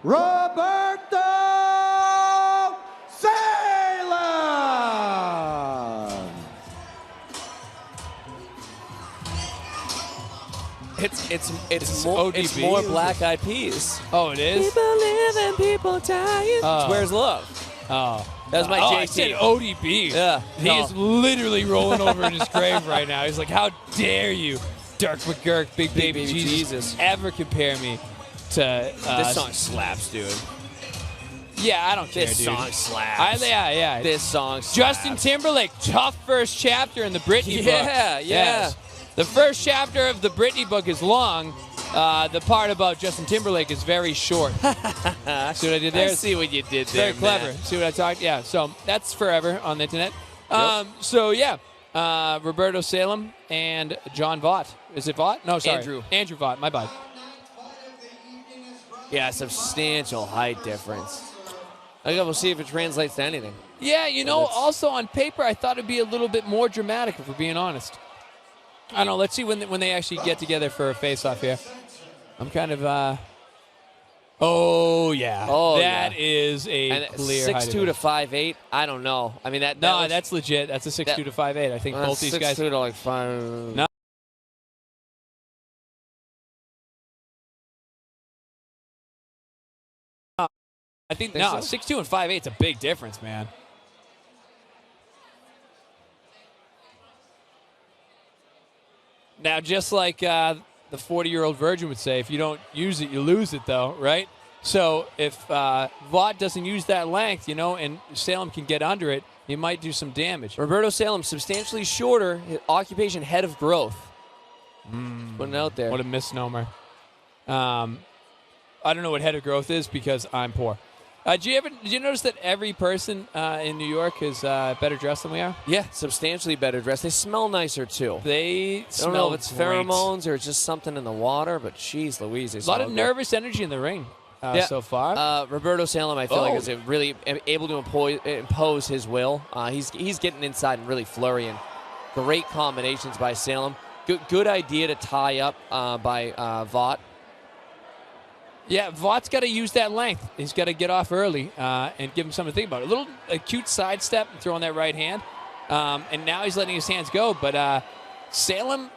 Roberto Salem. It's more Black Eyed Peas. Oh, it is? People live and people die. Oh. Where's love? Oh. That was my I JT. said ODB. Yeah. He is literally rolling over in his grave right now. He's like, how dare you, Dirk McGurk, Big Baby Jesus, ever compare me to... This song slaps, dude. Yeah, I don't care, This dude. song slaps. Yeah. This song slaps. Justin Timberlake, tough first chapter in the Britney book. Yeah. Yes. The first chapter of the Britney book is long. The part about Justin Timberlake is very short. See what I did there? I see what you did there, Very clever. man. See what I talked? Yeah, so that's forever on the internet. Yep. Roberto Salem and John Vought. Is it Vought? No, sorry. Andrew Vought, my bad. Yeah, substantial height difference. I think we'll see if it translates to anything. Yeah, also on paper, I thought it'd be a little bit more dramatic, if we're being honest. I don't know. Let's see when they actually get together for a face-off here. I'm kind of, Oh, yeah. That is a clear 6'2" to 5'8". I don't know. I mean, that's legit. That's a 6'2" to 5'8". I think both these guys. 6'2" to like 5. No. I think so? 6'2" and 5'8" is a big difference, man. Now, just like the 40-year-old virgin would say, if you don't use it, you lose it, though, right? So if Vought doesn't use that length, and Salem can get under it, he might do some damage. Roberto Salem, substantially shorter, occupation head of growth. Putting it out there. What a misnomer. I don't know what head of growth is because I'm poor. Did you notice that every person in New York is better dressed than we are? Yeah, substantially better dressed. They smell nicer, too. They smell I don't know if it's great. pheromones or it's just something in the water, but geez Louise. A lot of nervous energy in the ring so far. Roberto Salem, I feel like, is really able to impose his will. He's getting inside and really flurrying. Great combinations by Salem. Good idea to tie up by Vought. Yeah, Vaught's got to use that length. He's got to get off early and give him something to think about. A little cute sidestep and throwing that right hand. And now he's letting his hands go. But Salem.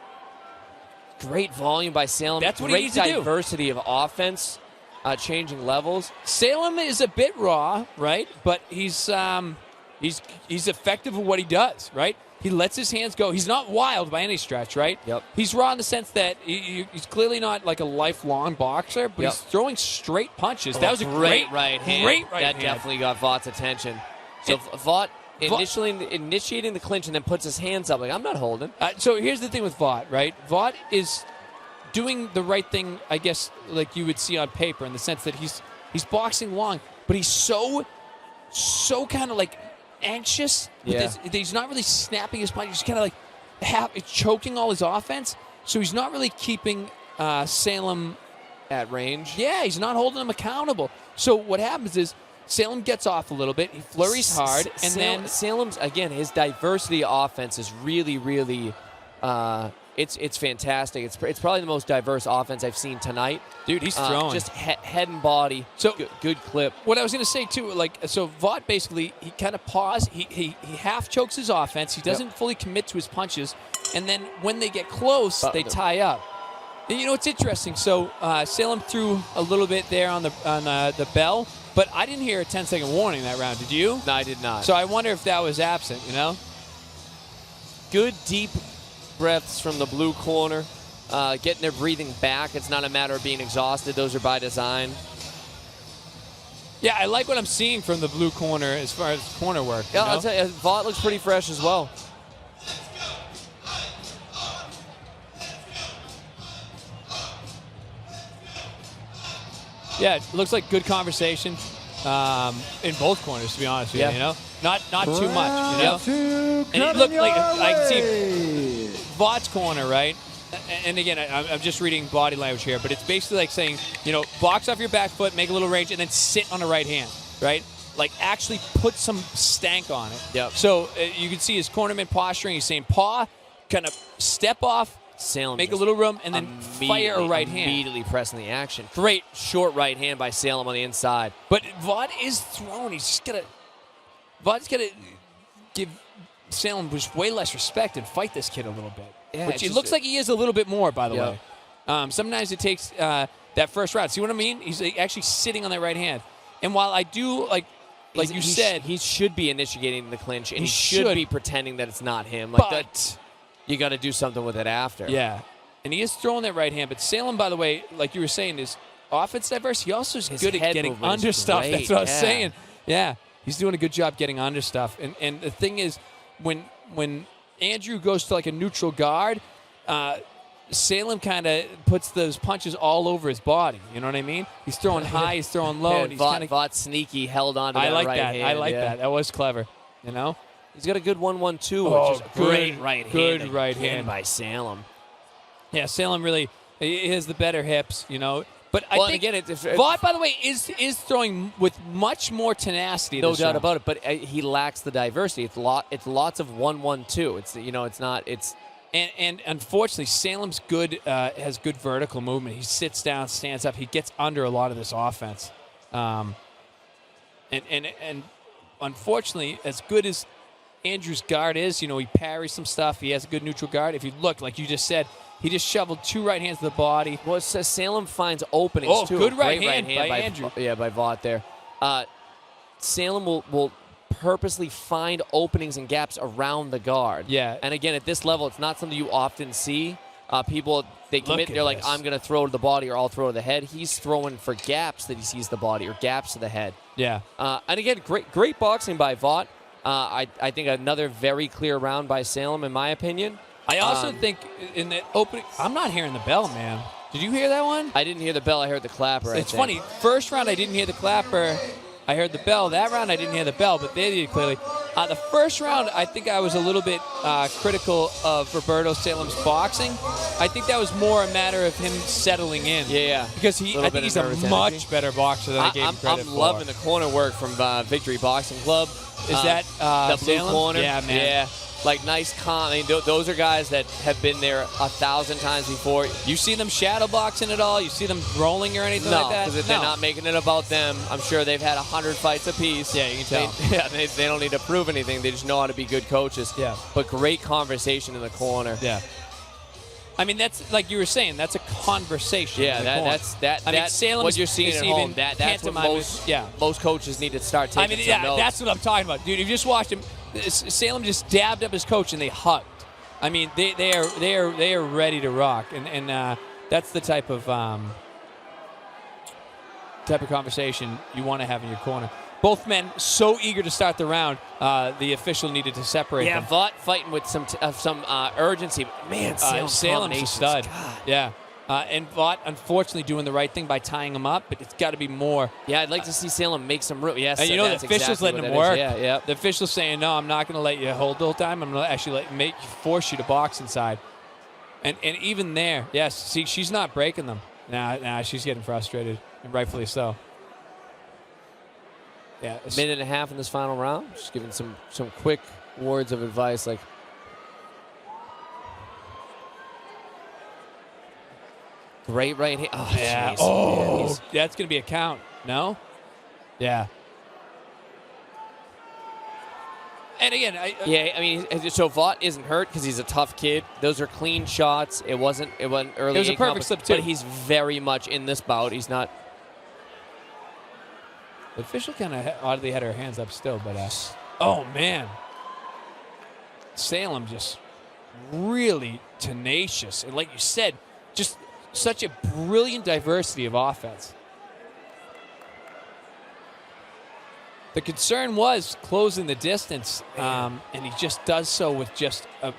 Great volume by Salem. That's what he needs to do. Great diversity of offense, changing levels. Salem is a bit raw, right? But he's effective at what he does, right? He lets his hands go. He's not wild by any stretch, right? Yep. He's raw in the sense that he's clearly not like a lifelong boxer, but he's throwing straight punches. That was a great right hand. Great right that hand. definitely got Vaught's attention. So Vought initiating the clinch and then puts his hands up like, I'm not holding. So here's the thing with Vought, right? Vought is doing the right thing, I guess, like you would see on paper in the sense that he's boxing long, but he's so kind of like anxious. He's not really snapping his punch. He's kind of like choking all his offense. So he's not really keeping Salem at range. Yeah, he's not holding him accountable. So what happens is Salem gets off a little bit. He flurries hard, and then Salem's again. His diversity of offense is really, really. It's fantastic. It's probably the most diverse offense I've seen tonight. Dude, he's throwing. Just head and body. So good clip. What I was going to say, too, so Vought basically, he kind of paused. He half chokes his offense. He doesn't fully commit to his punches. And then when they get close, they tie up. And it's interesting. So Salem threw a little bit there on the bell, but I didn't hear a 10-second warning that round. Did you? No, I did not. So I wonder if that was absent, Good, deep breaths from the blue corner, getting their breathing back. It's not a matter of being exhausted. Those are by design. Yeah, I like what I'm seeing from the blue corner as far as corner work. Yeah, I'll tell you, Vought looks pretty fresh as well. Yeah, it looks like good conversation in both corners, to be honest with you. Not too much, And it looked like I can see Vaught's corner, right? And again, I'm just reading body language here, but it's basically like saying, box off your back foot, make a little range, and then sit on the right hand, right? Like actually put some stank on it. Yep. So you can see his cornerman posturing. He's saying, paw, kind of step off, Salem make a little room, and then fire a right hand. Immediately pressing the action. Great short right hand by Salem on the inside. But Vought is thrown. Vought's got to give Salem just way less respect and fight this kid a little bit. Yeah, which it looks like he is a little bit more, by the Yep. way. Sometimes it takes that first round. See what I mean? He's actually sitting on that right hand. And while I do, like you said, he should be initiating the clinch, and he should be pretending that it's not him. But you got to do something with it after. Yeah. And he is throwing that right hand. But Salem, by the way, like you were saying, is offense diverse. He also is good at getting under stuff. That's what I was saying. Yeah. He's doing a good job getting under stuff. And the thing is, when Andrew goes to like a neutral guard, Salem kind of puts those punches all over his body. You know what I mean? He's throwing high, he's throwing low. And he's Vought sneaky, held on to that right hand. I like that. That was clever. You know? He's got a good 1-1-2, which is great right hand. Good right hand by Salem. Yeah, Salem really he has the better hips, you know. But I think again, Vought, by the way, is throwing with much more tenacity. No doubt about it. But he lacks the diversity. It's lots of 1-1-2. It's not. And unfortunately, Salem's good has good vertical movement. He sits down, stands up. He gets under a lot of this offense. And unfortunately, as good as Andrew's guard is, he parries some stuff. He has a good neutral guard. If you look, like you just said, he just shoveled 2 right hands to the body. Well, it says Salem finds openings, too. Good right hand by Andrew. By Vought there. Salem will purposely find openings and gaps around the guard. Yeah. And again, at this level, it's not something you often see. People, they commit, they're like, I'm going to throw to the body or I'll throw to the head. He's throwing for gaps that he sees the body or gaps to the head. Yeah. And again, great boxing by Vought. I think another very clear round by Salem, in my opinion. I also think in the opening, I'm not hearing the bell, man. Did you hear that one? I didn't hear the bell. I heard the clapper. It's funny. First round, I didn't hear the clapper. I heard the bell. That round, I didn't hear the bell, but they did clearly. The first round, I think I was a little bit critical of Roberto Salem's boxing. I think that was more a matter of him settling in. Yeah. Because I think he's a much better boxer than I gave him credit for. I'm loving the corner work from Victory Boxing Club. Is that the blue Salem? corner? Yeah, man. Yeah. Like, nice calm. I mean, those are guys that have been there 1,000 times before. You see them shadow boxing at all? You see them rolling or anything like that? No, because they're not making it about them. I'm sure they've had 100 fights apiece. Yeah, you can tell. They don't need to prove anything. They just know how to be good coaches. Yeah. But great conversation in the corner. Yeah. I mean, that's like you were saying. That's a conversation. Yeah, that's Salem's what you're seeing at home. That's what most coaches need to start taking. Notes. That's what I'm talking about, dude. If you just watched him, Salem just dabbed up his coach and they hugged. I mean, they are ready to rock, and that's the type of conversation you want to have in your corner. Both men so eager to start the round, the official needed to separate them. Yeah, Vought fighting with some urgency. Man, Salem's a stud. God. Yeah. And Vought, unfortunately, doing the right thing by tying him up, but it's got to be more. Yeah, I'd like to see Salem make some room. Yes, and the official's letting him work. Yeah. The official's saying, no, I'm not going to let you hold the whole time. I'm going to actually force you to box inside. And even there, yes, see, she's not breaking them. Nah, she's getting frustrated, and rightfully so. Yeah, a minute and a half in this final round. Just giving some quick words of advice, like great right hand. Oh, yeah. Geez. Oh, yeah, that's going to be a count. No? Yeah. And again, I mean, so Vought isn't hurt because he's a tough kid. Those are clean shots. It wasn't early. It was a perfect slip too. But he's very much in this bout. He's not. The official kind of oddly had her hands up still, but oh man, Salem just really tenacious, and like you said, just such a brilliant diversity of offense. The concern was closing the distance, and he just does so with just a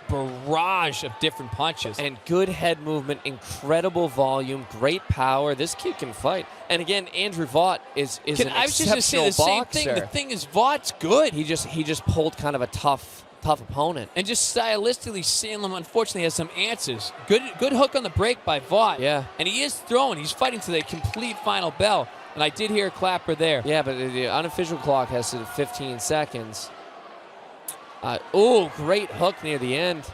barrage of different punches. And good head movement, incredible volume, great power. This kid can fight. And again, Andrew Vought is an exceptional boxer. I was just going to say the same thing. The thing is, Vaught's good. He just pulled kind of a tough opponent. And just stylistically, Salem unfortunately has some answers. Good hook on the break by Vought. Yeah. And he is throwing. He's fighting to the complete final bell. And I did hear a clapper there. Yeah, but the unofficial clock has 15 seconds. Great hook near the end.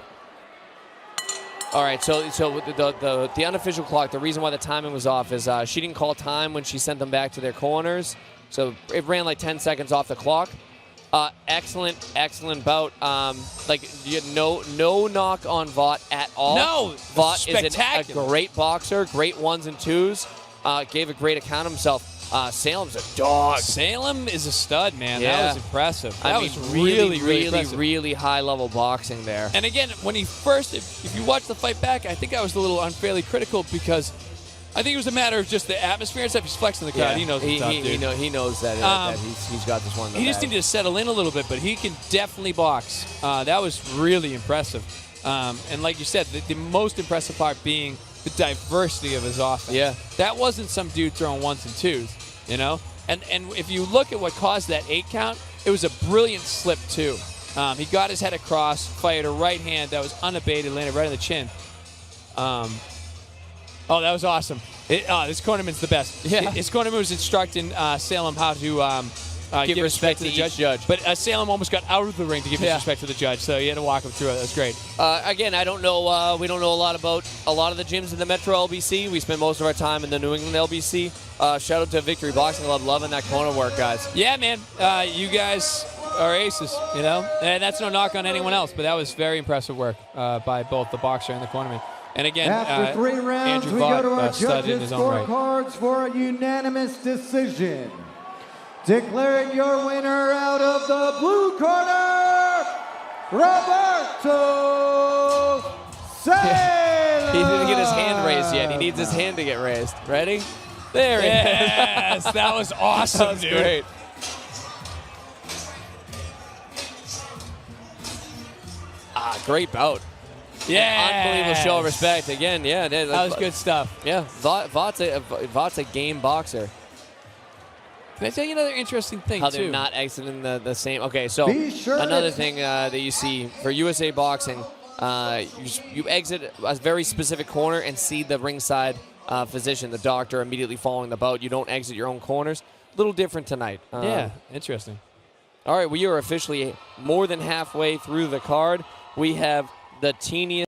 All right, so the unofficial clock, the reason why the timing was off is she didn't call time when she sent them back to their corners. So it ran like 10 seconds off the clock. Excellent bout. No knock on Vought at all. No, Vought is a spectacular. great boxer, great ones and twos. Gave a great account of himself. Salem's a dog. Salem is a stud, man. Yeah. That was impressive. That was really impressive. really high-level boxing there. And again, when he first, if you watch the fight back, I think I was a little unfairly critical because I think it was a matter of just the atmosphere and stuff. He's flexing the crowd. He knows what's up, dude. He knows that he's got this one in the He just bag. needed to settle in a little bit, but he can definitely box. That was really impressive. And like you said, the most impressive part being the diversity of his offense. Yeah. That wasn't some dude throwing ones and twos, you know? And if you look at what caused that 8 count, it was a brilliant slip, too. He got his head across, fired a right hand that was unabated, landed right on the chin. Oh, that was awesome. This cornerman's the best. Yeah. His cornerman was instructing Salem how to give respect to the judge. But Salem almost got out of the ring to give respect to the judge, so he had to walk him through it. That was great. Again, I don't know. We don't know a lot about a lot of the gyms in the Metro LBC. We spend most of our time in the New England LBC. Shout out to Victory Boxing Club, loving that corner work, guys. Yeah, man. You guys are aces, you know? And that's no knock on anyone else, but that was very impressive work by both the boxer and the cornerman. And again, after 3 rounds, Andrew we go to Vought, our stud in judges' his own right. scorecards for a unanimous decision. Declaring your winner out of the blue corner, Roberto Salem. He didn't get his hand raised yet. He needs his hand to get raised. Ready? There he is. Yes, that was awesome, That was dude. great. Great bout. Yeah. Unbelievable show of respect. Again, yeah. That was good stuff. Yeah, Vaught's a game boxer. Can I tell you another interesting thing, How too? they're not exiting the same. Okay, so Be sure another to- thing that you see for USA Boxing, you exit a very specific corner and see the ringside physician, the doctor, immediately following the bout. You don't exit your own corners. A little different tonight. Yeah, interesting. All right, we are officially more than halfway through the card. We have the teeniest